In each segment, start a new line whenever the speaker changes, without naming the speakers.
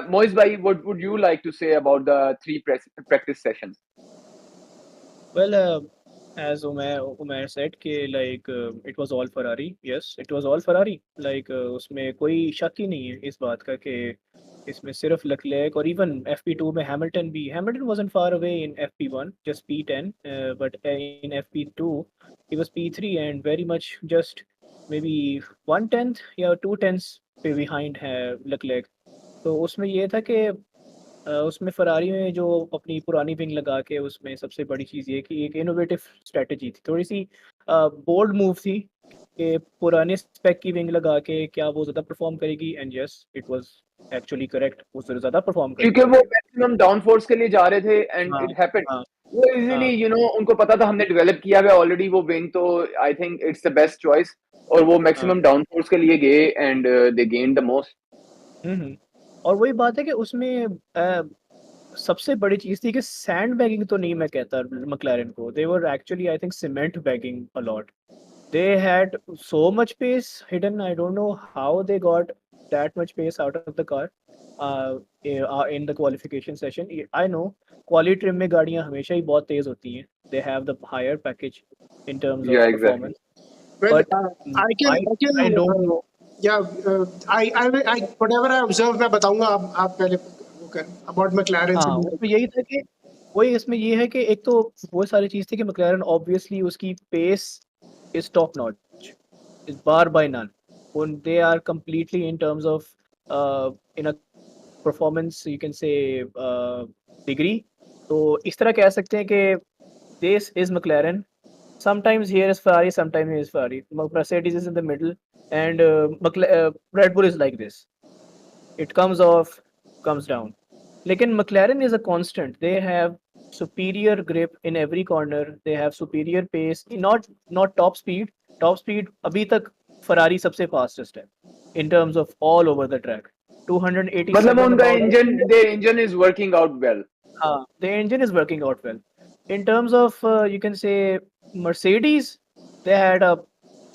Moiz bhai, what would you like to say about the three practice sessions?
Well, as Umair said कि like it was all Ferrari. Yes, it was all Ferrari. Like उसमें कोई शक ही नहीं है इस बात का कि इसमें सिर्फ Leclerc और even FP2 में Hamilton wasn't far away in FP1, just P10, but in FP2 he was P3 and very much just maybe 1/10 या 2/10 पे behind है Leclerc. तो उसमें ये था कि उसमें फरारी में जो अपनी पुरानी विंग लगा के उसमें सबसे बड़ी चीज़ ये कि एक इनोवेटिव स्ट्रैटेजी थी, थोड़ी-सी बोल्ड मूव थी कि पुराने स्पेक की विंग लगा के क्या वो ज़्यादा परफ़ॉर्म करेगी and yes it was actually correct, वो ज़्यादा परफ़ॉर्म
क्योंकि
करती
वो
है।
मैक्सिमम डाउनफोर्स के लिए जा रहे थे एंड
हाँ,
इट हैपेंड।
हाँ,
वो इजीली
हाँ,
उनको पता था हमने डेवलप किया हुआ ऑलरेडी वो विंग, तो I think it's the best choice. और वो
हाँ।
मैक्सिमम डाउनफोर्स के लिए गए and they gain the most.
हुँ, हुँ। और वही बात है कि उसमें सबसे बड़ी चीज़ थी कि सैंड बैगिंग तो नहीं मैं कहता मैक्लारेन को, they were actually I think cement bagging a lot. They had so much pace hidden. I don't know how they got that much pace out of the car in the qualification session. I know quali trim में गाड़ियाँ हमेशा ही बहुत तेज होती हैं. They have the higher package in terms
या
of
exactly.
performance.
Well,
But
I can,
I
I can,
I don't know.
yeah, whatever I observe मैं बताऊंगा, आप पहले वो कर about McLaren से
हाँ,
भी।
उसमें यही था कि वही इसमें ये है कि एक तो वो सारी चीज़ थी कि McLaren obviously उसकी pace is top notch, is bar by none. When they are completely in terms of in a performance you can say degree. तो इस तरह कह सकते हैं कि this is McLaren. Sometimes here is Ferrari, sometimes here is Ferrari. Mercedes is in the middle, and Red Bull is like this. It comes off, comes down. लेकिन McLaren is a constant. They have superior grip in every corner. They have superior pace. Not top speed. Top speed अभी तक Ferrari सबसे fastest है in terms of all over the track.
मतलब
287
उनका
about it.
Engine is working out well.
हाँ, the engine is working out well. In terms of you can say Mercedes, they had a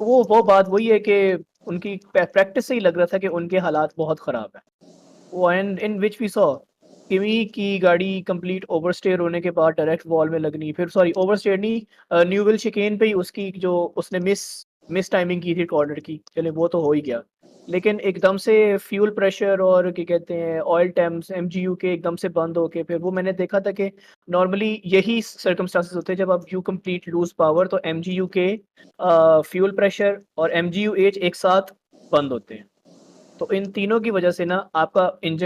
वो बात वही है कि उनकी प्रैक्टिस से ही लग रहा था कि उनके हालात बहुत खराब है। वो and in which we saw Kimi की गाड़ी कंप्लीट ओवरस्टेयर होने के बाद डायरेक्ट वॉल में लगनी, फिर सॉरी ओवरस्टेयर नहीं, न्यूविल शिकेन पे ही उसकी जो उसने मिस टाइमिंग की थी कॉर्नर की, चले वो तो हो ही गया। लेकिन एकदम से फ्यूल प्रेशर और क्या कहते हैं ऑयल टैंक्स एमजीयू के एकदम से बंद होके फिर वो मैंने देखा था कि नॉर्मली यही सर्कमस्टांसेस होते हैं जब आप यू कंप्लीट लूज पावर तो एमजीयू के फ्यूल प्रेशर और एमजीयू एच एक साथ बंद होते हैं। तो इन तीनों की वजह से ना आपका इंजन